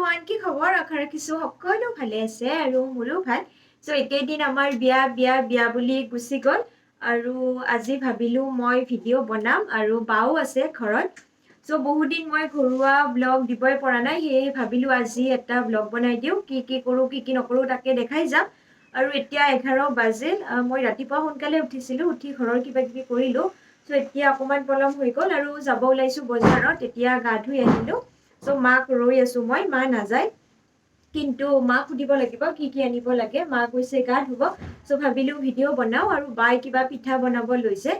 everyone, কি খবৰ? আশা ৰাখিছো সকলো ভালে আছে আৰু মোৰো ভাল। সো একেদিন আমাৰ বিয়া বুলি গুচি গ'ল আৰু আজি ভাবিলো মই ভিডিঅ' বনাম আৰু বাও আছে ঘৰত। সো বহুদিন মই ঘৰুৱা ব্লগ দিবই পৰা নাই, সেয়ে ভাবিলো আজি এটা ব্লগ বনাই দিও। কি কৰো কি নকৰো তাকে দেখাই যাম। আৰু এতিয়া 11 বাজিল, মই ৰাতিপুৱা সোনকালে উঠিছিলো, উঠি ঘৰৰ কিবা কিবি কৰিলো। সো এতিয়া অকমান পলম হৈ গ'ল আৰু যাব ওলাইছো বজাৰত। এতিয়া গা ধুই আহিলো। সো মাক ৰৈ আছো মই, মা নাযায়, কিন্তু মাক সুধিব লাগিব কি আনিব লাগে। মা কৈছে গা ধুব। সো ভাবিলো ভিডিঅ' বনাও আৰু বাই কিবা পিঠা বনাব লৈছে।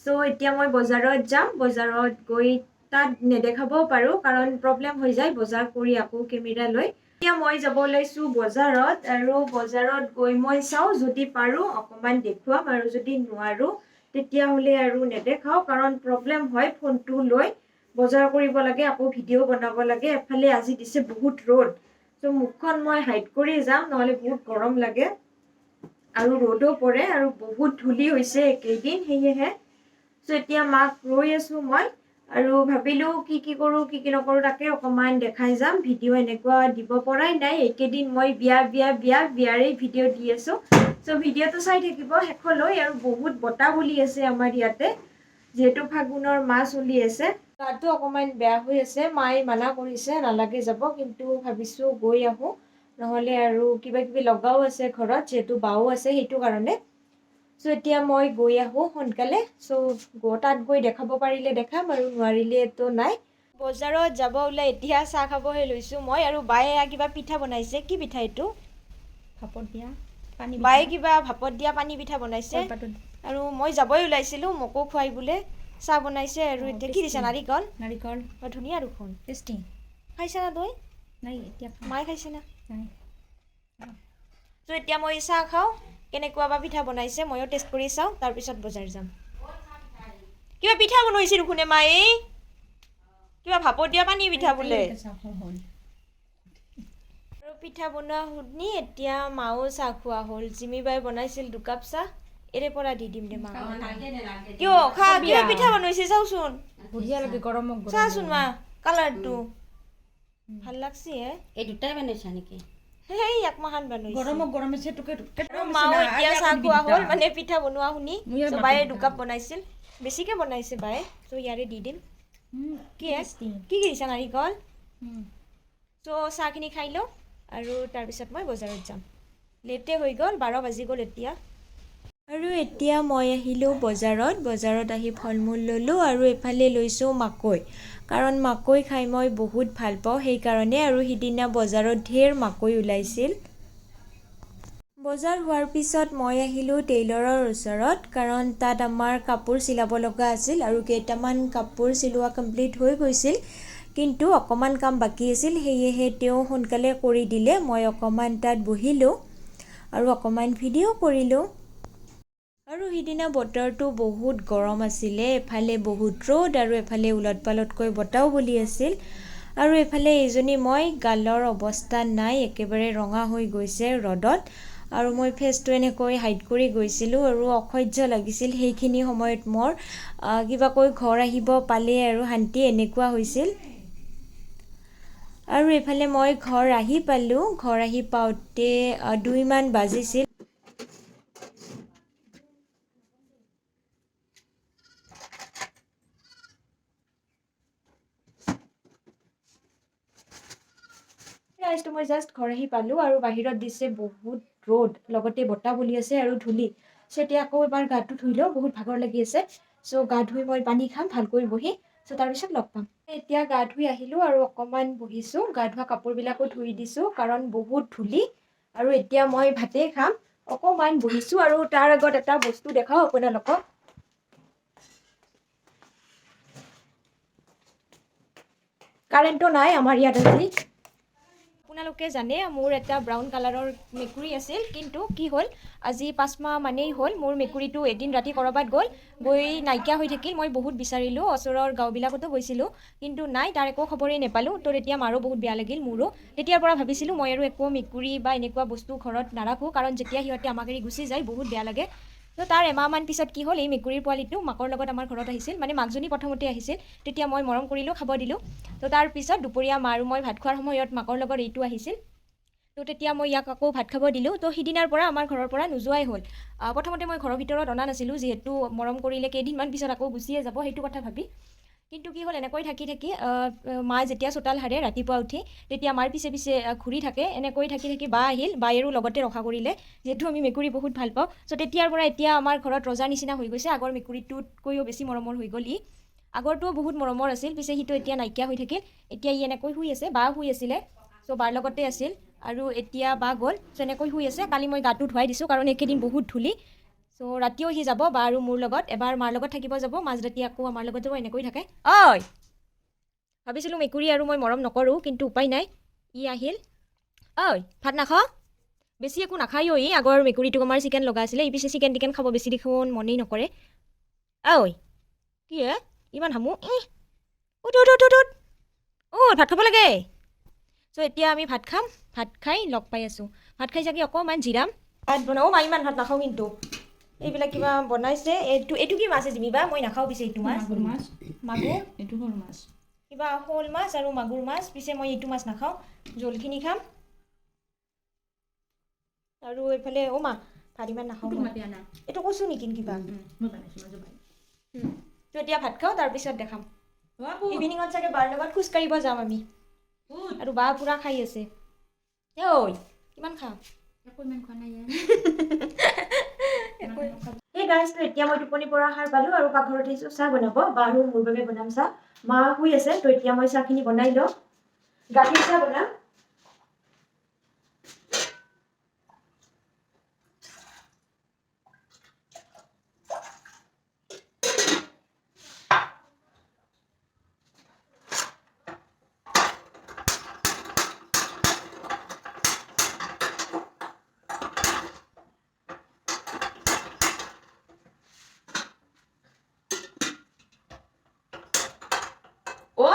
সো এতিয়া মই বজাৰত যাম। বজাৰত গৈ তাত নেদেখাবও পাৰো কাৰণ প্ৰব্লেম হৈ যায় বজাৰ কৰি আকৌ কেমেৰা লৈ। এতিয়া মই যাব ওলাইছো বজাৰত আৰু বজাৰত গৈ মই চাও যদি পাৰো অকমান দেখুৱাম আৰু যদি নোৱাৰো তেতিয়াহ'লে আৰু নেদেখাও, কাৰণ প্ৰব্লেম হয় ফোনটো লৈ বজাৰ কৰিব লাগে, আকৌ ভিডিঅ' বনাব লাগে। এফালে আজি দিছে বহুত ৰ'দ, তো মুখখন মই হাইড কৰি যাম, নহ'লে বহুত গৰম লাগে আৰু ৰ'দো পৰে আৰু বহুত ধূলি হৈছে একেইদিন, সেয়েহে। তো এতিয়া মাক ৰৈ আছো মই আৰু ভাবিলো কি কৰো কি নকৰো তাকে অকমান দেখাই যাম। ভিডিঅ' এনেকুৱা দিব পৰাই নাই একেদিন, মই বিয়াৰে ভিডিঅ' দি আছো। তো ভিডিঅ'টো চাই থাকিব শেষলৈ। আৰু বহুত বতাহ বলি আছে আমাৰ ইয়াতে, যিহেতু ফাগুনৰ মাহ চলি আছে। গাটো অকমান বেয়া হৈ আছে, মায়ে মানা কৰিছে নালাগে যাব, কিন্তু ভাবিছো গৈ আহো, নহলে আৰু কিবা কিবি লগাও আছে ঘৰত, যিহেতু বাও আছে সেইটো কাৰণে। সো এতিয়া মই গৈ আহো সোনকালে। সো তাত গৈ দেখাব পাৰিলে দেখাম আৰু নোৱাৰিলেতো নাই। বজাৰত যাব ওলাই এতিয়া চাহ খাবহে লৈছো মই, আৰু বায়ে কিবা পিঠা বনাইছে। কি পিঠা এইটো? ভাপত দিয়া পানী বায়ে কিবা ভাপত দিয়া পানী পিঠা বনাইছে আৰু মই যাবই ওলাইছিলো, মোকো খুৱাই বোলে। চাহ বনাইছে আৰু এতিয়া কি দিছে? নাৰিকল। ধুনীয়া দেখোন, টেষ্টি। খাইছা না তই? নাই এতিয়া মায়ে খাইছে না? নাই। তো এতিয়া মই চাহ খাওঁ, কেনেকুৱা বা পিঠা বনাইছে ময়ো টেষ্ট কৰি চাওঁ, তাৰপিছত বজাৰ যাম। কিবা পিঠা বনাইছে দেখোন মায়ে, কিবা ভাপত দিয়া পানী পিঠা বোলে। আৰু পিঠা বনোৱা শুনি এতিয়া মাও চাহ খোৱা হ'ল। জিমি বাই বনাইছিল 2 কাপ চাহ, এৰে পৰা দি দিম দে মা। কিয় খা, কিবা পিঠা বনাইছে চাওচোন। বঢ়িয়া লাগে গৰমক গৰম। চাচোন মা, কালাৰটো ভাল লাগছে হে। এই দুটাই বনাইছা নেকি? সেই একমাহান বনাইছে। গৰমক গৰমে সেতুকে মাও এতিয়া চাহ খোৱা হ'ল, মানে পিঠা বনোৱা শুনি। তো বায়ে 2 কাপ বনাইছিল, বেছিকে বনাইছে বায়ে, তো ইয়াৰে দি দিম। কি দিছা? নাৰিকল। তো চাহখিনি খাই লওঁ আৰু তাৰপিছত মই বজাৰত যাম। লেটে হৈ গ'ল, 12 বাজি গ'ল এতিয়া। আৰু এতিয়া মই আহিলোঁ বজাৰত আহি ফল মূল ল'লোঁ আৰু এইফালে লৈছোঁ মাকৈ, কাৰণ মাকৈ খাই মই বহুত ভাল পাওঁ সেইকাৰণে। আৰু সিদিনা বজাৰত ঢেৰ মাকৈ ওলাইছিল। বজাৰ হোৱাৰ পিছত মই আহিলোঁ টেইলৰৰ ওচৰত, কাৰণ তাত আমাৰ কাপোৰ চিলাব লগা আছিল আৰু কেইটামান কাপোৰ চিলোৱা কমপ্লিট হৈ গৈছিল, কিন্তু অকণমান কাম বাকী আছিল, সেয়েহে তেওঁ সোনকালে কৰি দিলে। মই অকণমান তাত বহিলোঁ আৰু অকণমান ভিডিঅ' কৰিলোঁ। আৰু সিদিনা বতৰটো বহুত গৰম আছিলে, এফালে বহুত ৰ'দ আৰু এফালে উলট পালটকৈ বতাহও বলি আছিল। আৰু এফালে এইজনী মই, গালৰ অৱস্থা নাই, একেবাৰে ৰঙা হৈ গৈছে ৰ'দত। আৰু মই ফেচটো এনেকৈ হাইড কৰি গৈছিলোঁ আৰু অসহ্য লাগিছিল সেইখিনি সময়ত মোৰ। কিবাকৈ ঘৰ আহিব পালে আৰু শান্তি, এনেকুৱা হৈছিল। আৰু এইফালে মই ঘৰ আহি পালোঁ, ঘৰ আহি পাওঁতে 2 মান বাজিছিল। মই জাষ্ট ঘৰ আহি পালোঁ আৰু বাহিৰত দিছে বহুত ৰ'দ, লগতে বতাহ বলি আছে আৰু ধূলি। চ' এতিয়া আকৌ এবাৰ গাটো ধুই লওঁ, বহুত ভাগৰ লাগি আছে। চ' গা ধুই মই পানী খাম ভালকৈ বহি, চ' তাৰপিছত লগ পাম। এতিয়া গা ধুই আহিলোঁ আৰু অকণমান বহিছোঁ, গা ধোৱা কাপোৰবিলাকো ধুই দিছোঁ কাৰণ বহুত ধূলি। আৰু এতিয়া মই ভাতেই খাম, অকণমান বহিছোঁ। আৰু তাৰ আগত এটা বস্তু দেখাওঁ আপোনালোকক। কাৰেণ্টটো নাই আমাৰ ইয়াত আজি। আপোনালোকে জানে মোৰ এটা ব্ৰাউন কালাৰৰ মেকুৰী আছিল, কিন্তু কি হ'ল আজি 5 মাহ মানেই হ'ল মোৰ মেকুৰীটো এদিন ৰাতি ক'ৰবাত গৈ নাইকিয়া হৈ থাকিল। মই বহুত বিচাৰিলোঁ, ওচৰৰ গাঁওবিলাকতো গৈছিলোঁ, কিন্তু নাই, তাৰ একো খবৰেই নাপালোঁ। তো তেতিয়া মাৰো বহুত বেয়া লাগিল, মোৰো। তেতিয়াৰ পৰা ভাবিছিলোঁ মই আৰু একো মেকুৰী বা এনেকুৱা বস্তু ঘৰত নাৰাখোঁ, কাৰণ যেতিয়া সিহঁতে আমাক এৰি গুচি যায় বহুত বেয়া লাগে। তো তাৰ এমাহমান পিছত কি হ'ল, এই মেকুৰীৰ পোৱালিটো মাকৰ লগত আমাৰ ঘৰত আহিছিল, মানে মাকজনী প্ৰথমতে আহিছিল। তেতিয়া মই মৰম কৰিলোঁ, খাব দিলোঁ। তো তাৰপিছত দুপৰীয়া মা আৰু মই ভাত খোৱাৰ সময়ত মাকৰ লগত এইটো আহিছিল। তো তেতিয়া মই ইয়াক আকৌ ভাত খাব দিলোঁ। তো সিদিনাৰ পৰা আমাৰ ঘৰৰ পৰা নোযোৱাই হ'ল। প্ৰথমতে মই ঘৰৰ ভিতৰত অনা নাছিলোঁ, যিহেতু মৰম কৰিলে কেইদিনমান পিছত আকৌ গুচিয়ে যাব সেইটো কথা ভাবি। কিন্তু কি হ'ল, এনেকৈ থাকি থাকি মায়ে যেতিয়া চোতাল সাৰে ৰাতিপুৱা উঠি, তেতিয়া মাৰ পিছে পিছে ঘূৰি থাকে। এনেকৈ থাকি থাকি বা আহিল, বায়েৰো লগতে ৰখা কৰিলে, যিহেতু আমি মেকুৰী বহুত ভাল পাওঁ। চ' তেতিয়াৰ পৰা এতিয়া আমাৰ ঘৰত ৰজাৰ নিচিনা হৈ গৈছে। আগৰ মেকুৰীটোতকৈও বেছি মৰমৰ হৈ গ'ল ই। আগৰটোও বহুত মৰমৰ আছিল, পিছে সিটো এতিয়া নাইকিয়া হৈ থাকিল। এতিয়া ই এনেকৈ শুই আছে, বা শুই আছিলে, চ' বাৰ লগতে আছিল। আৰু এতিয়া বা গ'ল, চ' এনেকৈ শুই আছে। কালি মই গাটো ধুৱাই দিছোঁ, কাৰণ এইকেইদিন বহুত ধূলি। চ' ৰাতিও সি যাব বা আৰু মোৰ লগত, এবাৰ মাৰ লগত থাকিব যাব, মাজৰাতি আকৌ আমাৰ লগত যাব, এনেকৈ থাকে। ঐ, ভাবিছিলোঁ মেকুৰী আৰু মই মৰম নকৰোঁ, কিন্তু উপায় নাই, ই আহিল। ঐ, ভাত নাখাৱ? বেছি একো নাখায়ো ই। আগৰ মেকুৰীটোক আমাৰ চিকেন লগা আছিলে, ই পিছে চিকেন টিকেন খাব বেছি দেখোন মনেই নকৰে। ঐ, কি হে ইমান হামো? উঠ উঠ উঠ উঠ উঠ, ভাত খাব লাগে। চ' এতিয়া আমি ভাত খাম, ভাত খাই লগ পাই আছোঁ। ভাত খাই চাগে অকণমান জিৰাম। ভাত বনাওঁ, মই ইমান ভাত নাখাওঁ কিন্তু। এইবিলাক কিবা বনাইছে, এইটো কি মাছ আছে বা? মই নাখাওঁ পিছে এইটো মাছ। মাগুৰ মাছ। মাগুৰ? এইটো সৰু মাছ। কিবা শ'ল মাছ আৰু মাগুৰ মাছ, পিছে মই এইটো মাছ নাখাওঁ, জোলখিনি খাম। আৰু এইফালে মা ভাত ইমান নাখাওঁ মই। এইটো কৈছোঁ নেকি কিবা? তো এতিয়া ভাত খাওঁ, তাৰপিছত দেখাম। ইভিনিঙত চাগে বাৰ লগত খোজকাঢ়িব যাম আমি। আৰু বা পূৰা খাই আছে। ঐ, কিমান খাম? একো ইমান খোৱা নাই। এই গাইজটো এতিয়া মই টোপনি পৰা সাৰ পালোঁ আৰু পাকঘৰত আহিছোঁ চাহ বনাব। বা আৰু মোৰ বাবে বনাম চাহ। মা শুই আছে, তো এতিয়া মই চাহখিনি বনাই লওঁ। গাখীৰ চাহ বনাম।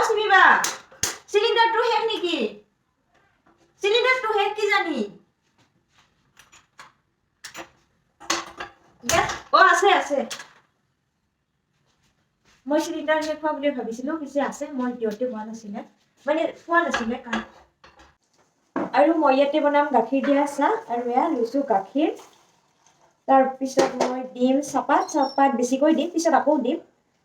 চিমিবা, চিলিণ্ডাৰটো শেষ নেকি? চিলিণ্ডাৰটো শেষ কি জানি? আছে আছে। মই চিলিণ্ডাৰ শেষ হোৱা বুলি ভাবিছিলোঁ, পিছে আছে। মই দিওঁতে হোৱা নাছিলে, মানে খোৱা নাছিলে কাৰণ। আৰু মই ইয়াতে বনাম গাখীৰ দিয়া চাহ, আৰু এয়া লৈছোঁ গাখীৰ। তাৰপিছত মই দিম চাহপাত বেছিকৈ দিম, পিছত আকৌ দিম,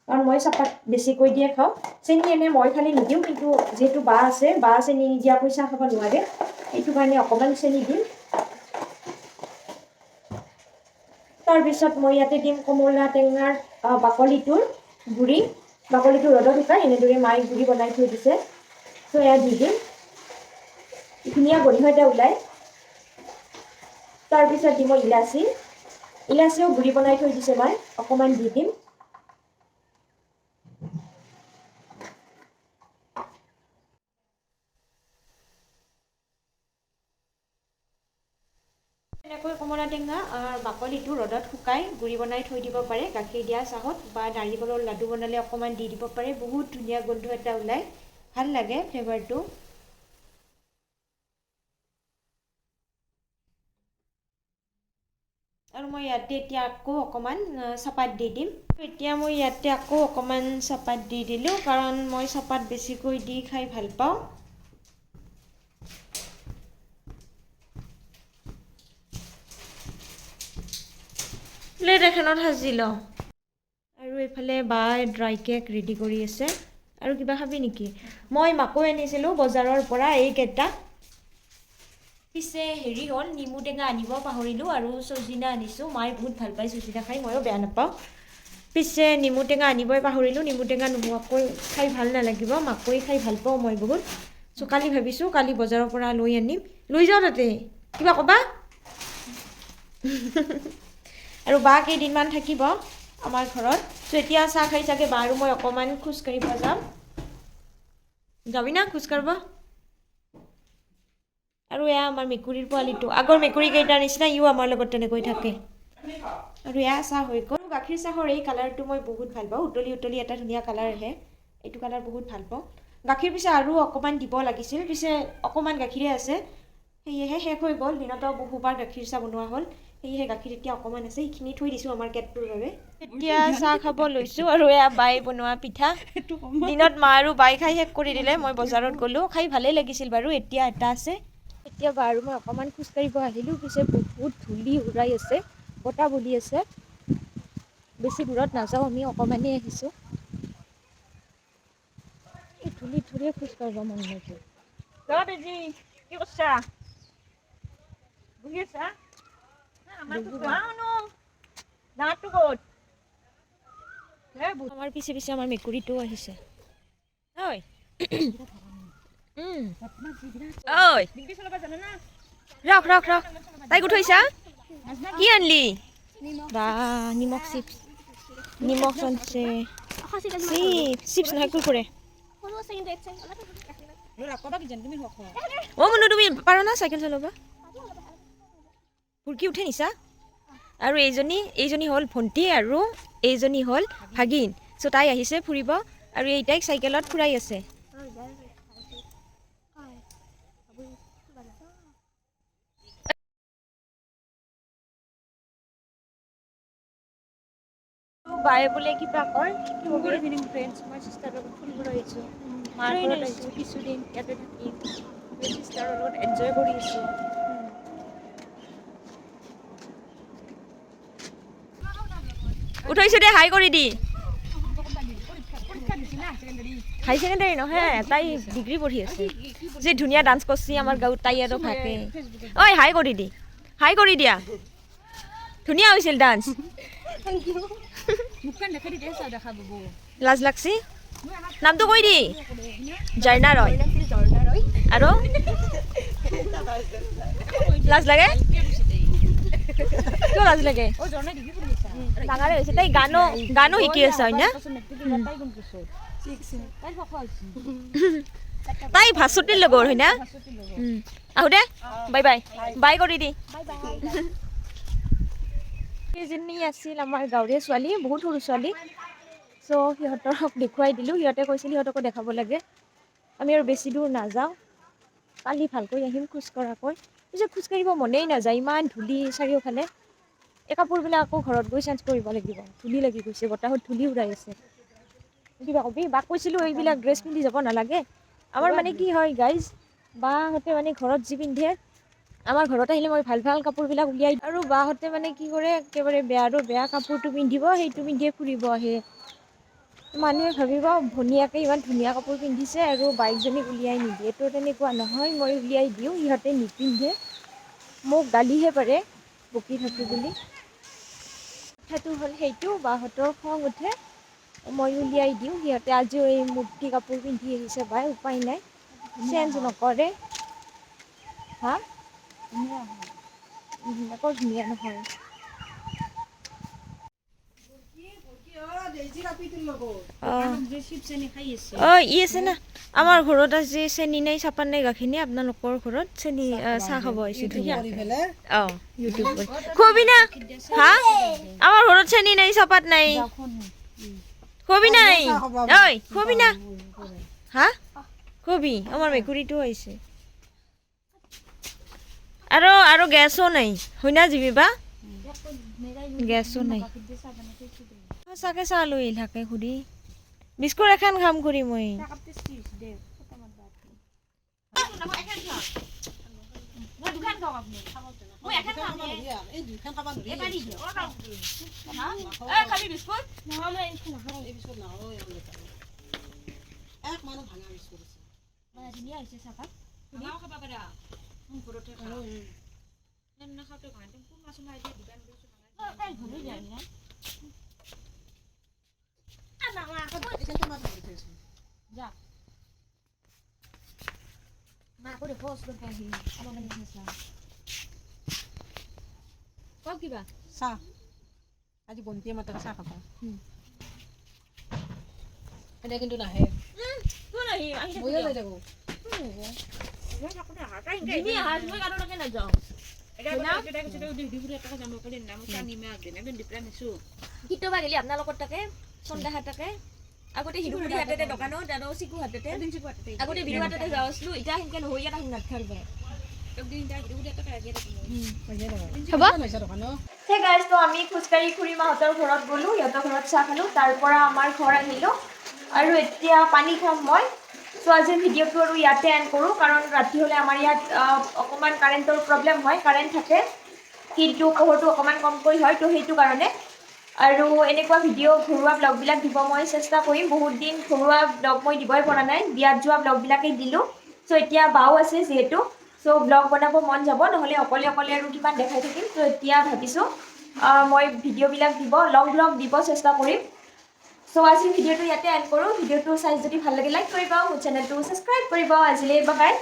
কাৰণ মই চাহপাত বেছিকৈ দিয়ে খাওঁ। চেনি এনে মই খালি নিদিওঁ, কিন্তু যিহেতু বা আছে, বা চেনি নিদিয়াকৈ চাহ খাব নোৱাৰে, সেইটো কাৰণে অকণমান চেনি দিম। তাৰপিছত মই ইয়াতে দিম কমলা টেঙাৰ বাকলিটোৰ গুড়ি। বাকলিটো ৰ'দত শুকাই এনেদৰে মায়ে গুড়ি বনাই থৈ দিছে, চ' এয়া দি দিম। ধুনীয়া গোন্ধ এটা ওলায়। তাৰপিছত দিম ইলাচি। ইলাচিও গুড়ি বনাই থৈ দিছে মায়ে, অকণমান দি দিম। এনেকৈ কমলা টেঙা বাকলিটো ৰ'দত শুকাই গুড়ি বনাই থৈ দিব পাৰে গাখীৰ দিয়া চাহত, বা নাৰিকলৰ লাডু বনালে অকণমান দি দিব পাৰে। বহুত ধুনীয়া গোন্ধ এটা ওলায়, ভাল লাগে ফ্লেভাৰটো। আৰু মই ইয়াতে এতিয়া আকৌ অকণমান চাহপাত দি দিম। এতিয়া মই ইয়াতে আকৌ অকণমান চাহপাত দি দিলোঁ, কাৰণ মই চাহপাত বেছিকৈ দি খাই ভাল পাওঁ। প্লেট এখনত সাজি লওঁ। আৰু এইফালে বাই ড্ৰাই কেক ৰেডি কৰি আছে। আৰু কিবা খাবি নেকি? মই মাকৈ আনিছিলোঁ বজাৰৰ পৰা এইকেইটা। পিছে হেৰি হ'ল, নেমু টেঙা আনিব পাহৰিলোঁ, আৰু চজিনা আনিছোঁ। মায়ে বহুত ভাল পায় চজিনা খাই, ময়ো বেয়া নাপাওঁ। পিছে নেমু টেঙা আনিবই পাহৰিলোঁ। নেমু টেঙা নোহোৱাকৈ খাই ভাল নালাগিব, মাকৈ খাই ভাল পাওঁ মই বহুত। চ' কালি ভাবিছোঁ কালি বজাৰৰ পৰা লৈ আনিম। লৈ যাওঁ তাতে, কিবা ক'বা? আৰু বা কেইদিনমান থাকিব আমাৰ ঘৰত। চ' এতিয়া চাহ খাই চাগে বা আৰু মই অকণমান খোজকাঢ়িব যাম। যাবি না খোজকাঢ়িব? আৰু এয়া আমাৰ মেকুৰীৰ পোৱালিটো, আগৰ মেকুৰী কেইটাৰ নিচিনা ইও আমাৰ লগত তেনেকৈ থাকে। আৰু এয়া চাহ হৈ গ'ল। গাখীৰ চাহৰ এই কালাৰটো মই বহুত ভাল পাওঁ, উতলি উতলি এটা ধুনীয়া কালাৰ আহে, এইটো কালাৰ বহুত ভাল পাওঁ। গাখীৰ পিছে আৰু অকণমান দিব লাগিছিল, পিছে অকণমান গাখীৰে আছে, সেয়েহে শেষ হৈ গ'ল। দিনতো বহুবাৰ গাখীৰ চাহ বনোৱা হ'ল, সেয়েহে গাখীৰ এতিয়া অকণমান আছে, সেইখিনি থৈ দিছোঁ আমাৰ কেটটোৰ বাবে। এতিয়া চাহ খাব লৈছোঁ আৰু এয়া বাই বনোৱা পিঠা। দিনত মা আৰু বাই খাই শেষ কৰি দিলে, মই বজাৰত গ'লোঁ, খাই ভালেই লাগিছিল বাৰু। এতিয়া এটা আছে। এতিয়া বা আৰু মই অকণমান খোজকাঢ়িব আহিলোঁ, পিছে বহুত ধূলি উৰাই আছে, বতাহ বলি আছে। বেছি দূৰত নাযাওঁ, আমি অকণমানেই আহিছোঁ। এই ধূলিত খোজকাঢ়িব মন নাযায়। বেজি কি কৰিছা? বহি আছা? আমাৰ পিছে পিছে আমাৰ মেকুৰীটোও আহিছে। ঐ ঐ ৰখ ৰখ ৰখ, তাইক উঠৈছা? কি আনলি? বা নিমখ চিপছ, নিমখ আনছে, চিপছ নহয় কুৰকুৰে। মুনু তুমি পাৰা না চাইকেল চলাব? ফুৰকি উঠে নিছা? আৰু এইজনী হ'ল ভণ্টি আৰু এইজনী হ'ল ভাগিন। চ' তাই আহিছে ফুৰিব আৰু এইটাইক চাইকেলত ফুৰাই আছে। বায়ে বোলে কিবা কয়, গুড ইভিনিং ফ্ৰেণ্ডছ, মই চিষ্টাৰৰ লগত ফুৰিব আহিছোঁ। মাৰ ঘৰত আহিছোঁ, কিছুদিন ইয়াতে থাকিম, চিষ্টাৰৰ লগত এনজয় কৰি আছোঁ। উঠৈছোঁ দে, হাই কৰি দি। হাই ছেকেণ্ডাৰী নহয়, তাই ডিগ্ৰী পঢ়ি আছে। যে ধুনীয়া ডান্স কৰিছে আমাৰ গাঁৱত, তাই আৰু ভাগে। ঐ হাই কৰি দি, হাই কৰি দিয়া। ধুনীয়া হৈছিল ডান্স। লাজ লাগছি, নামটো কৈ দি। ঝৰ্ণা ৰয়। আৰু লাজ লাগে? কিয় লাজ লাগে? ডাঙৰে হৈছে, তাই গানো শিকি আছে হয় না? তাই ভাস্বতীৰ লগৰ হয় না? আহো দে, বাই বাই, বাই কৰি দি। সেইজনী আছিল আমাৰ গাঁৱৰে ছোৱালী, বহুত সৰু ছোৱালী। চ' সিহঁতক দেখুৱাই দিলোঁ, সিহঁতে কৈছিল সিহঁতকো দেখাব লাগে। আমি আৰু বেছি দূৰ নাযাওঁ, কালি ভালকৈ আহিম খোজকঢ়াকৈ। পিছত খোজকাঢ়িব মনেই নাযায়, ইমান ধূলি চাৰিওফালে। এই কাপোৰবিলাক আকৌ ঘৰত গৈ চেঞ্জ কৰিব লাগিব, ধূলি লাগি গৈছে, বতাহত ধূলি উৰাই আছে। কিবা কবি? বাক কৈছিলোঁ এইবিলাক ড্ৰেছ পিন্ধি যাব নালাগে। আমাৰ মানে কি হয় গাইজ, বাহঁতে মানে ঘৰত যি পিন্ধে, আমাৰ ঘৰত আহিলে মই ভাল ভাল কাপোৰবিলাক উলিয়াই দিওঁ। আৰু বাহঁতে মানে কি কৰে, একেবাৰে বেয়া কাপোৰটো পিন্ধিব, সেইটো পিন্ধিয়ে ফুৰিব আহে। মানুহে ভাবিব ভনীয়েকে ইমান ধুনীয়া কাপোৰ পিন্ধিছে আৰু বাইকজনীক উলিয়াই নিদিয়ে। তো তেনেকুৱা নহয়, মই উলিয়াই দিওঁ, সিহঁতে নিপিন্ধে। মোক গালিহে পাৰে বকি থাকোঁ বুলি। কথাটো হ'ল সেইটো, বাহঁতৰ খং উঠে, মই উলিয়াই দিওঁ। সিহঁতে আজিও এই মূৰ্তি কাপোৰ পিন্ধি আহিছে, বাই উপায় নাই, চেঞ্জ নকৰে। হা? একো ধুনীয়া নহয়। ই আছে না, আমাৰ ঘৰত আজি চেনি নাই, চাপাত নাই, গাখীৰ নাই। আপোনালোকৰ ঘৰত চেনি চাহ খাব আহিছোঁ ধুনীয়া। অঁ ইউটিউব কৰি খুৱাবি না? হা? আমাৰ ঘৰত চেনি নাই, চাপাত নাই, খুৱাবি নাই? ঐ খুৱাবি না? হা খুৱাবি? আমাৰ মেকুৰীটো আহিছে। আৰু গেছো নাই হয় না জিমিবা? গেছো নাই। সঁচাকে চাহ লৈ থাকে খুৰী। বিস্কুট এখন খাম খুৰী মই। কিবা চাহ আজি বন্তিয়ে মাত্ৰ চাহ খাবা। এতিয়া কিন্তু নাহে। কেতিয়াবা গেলি আপোনালোকৰ তাকে চন্দাহা তাকে আগতে হিৰুপুৰী হাততে দোকানত আৰু চিকু হাততে আগতে বিৰু হাততে যাওঁ আছিলো। এতিয়া সেনেকে নহয়, ইয়াত আহি নাথাকিব। হ'ব হে গাইজ তো আমি খোজকাঢ়ি খুৰী মাহঁতৰ ঘৰত গ'লোঁ সিহঁতৰ ঘৰত চাহ খালোঁ তাৰ পৰা আমাৰ ঘৰ আহিলোঁ আৰু এতিয়া পানী খাম মই চ' আজিৰ ভিডিঅ'টো আৰু ইয়াতে এণ্ড কৰোঁ কাৰণ ৰাতি হ'লে আমাৰ ইয়াত অকণমান কাৰেণ্টৰ প্ৰব্লেম হয় কাৰেণ্ট থাকে কিন্তু পোহৰটো অকণমান কমকৈ হয় তো সেইটো কাৰণে আৰু এনেকুৱা ভিডিঅ' ঘৰুৱা ব্লগবিলাক দিব মই চেষ্টা কৰিম বহুত দিন ঘৰুৱা ব্লগ মই দিবই পৰা নাই বিয়াত যোৱা ব্লগবিলাকেই দিলোঁ চ' এতিয়া বাও আছে যিহেতু চ' ব্লগ বনাব মন যাব নহ'লে অকলে অকলে আৰু কিমান দেখাই থাকিম ত' এতিয়া ভাবিছোঁ মই ভিডিঅ'বিলাক দিব লং ব্লগ দিব চেষ্টা কৰিম চ' আজি ভিডিঅ'টো ইয়াতে এণ্ড কৰোঁ ভিডিঅ'টো চাই যদি ভাল লাগে লাইক কৰিব মোৰ চেনেলটো ছাবস্ক্ৰাইব কৰিব আজিলৈ বাই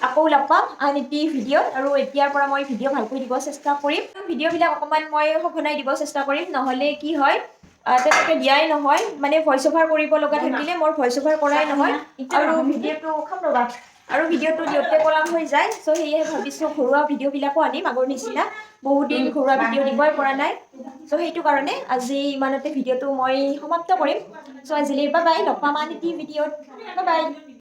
আকৌ লগ পাম আন এটি ভিডিঅ'ত আৰু এতিয়াৰ পৰা মই ভিডিঅ' ভালকৈ দিব চেষ্টা কৰিম ভিডিঅ'বিলাক অকণমান মই সঘনাই দিব চেষ্টা কৰিম নহ'লে কি হয় তেনেকৈ দিয়াই নহয় মানে ভইচ অভাৰ কৰিব লগা থাকিলে মোৰ ভইচ অভাৰ কৰাই নহয় আৰু ভিডিঅ'টো খাম ৰ'বা আৰু ভিডিঅ'টো দিওঁতে পলম হৈ যায় চ' সেয়েহে ভাবিছোঁ ঘৰুৱা ভিডিঅ'বিলাকো আনিম আগৰ নিচিনা বহুত দিন ঘৰুৱা ভিডিঅ' দিবই পৰা নাই চ' সেইটো কাৰণে আজি ইমানতে ভিডিঅ'টো মই সমাপ্ত কৰিম চ' আজিলৈ বাই লগ পাম আন এটি ভিডিঅ'ত বাই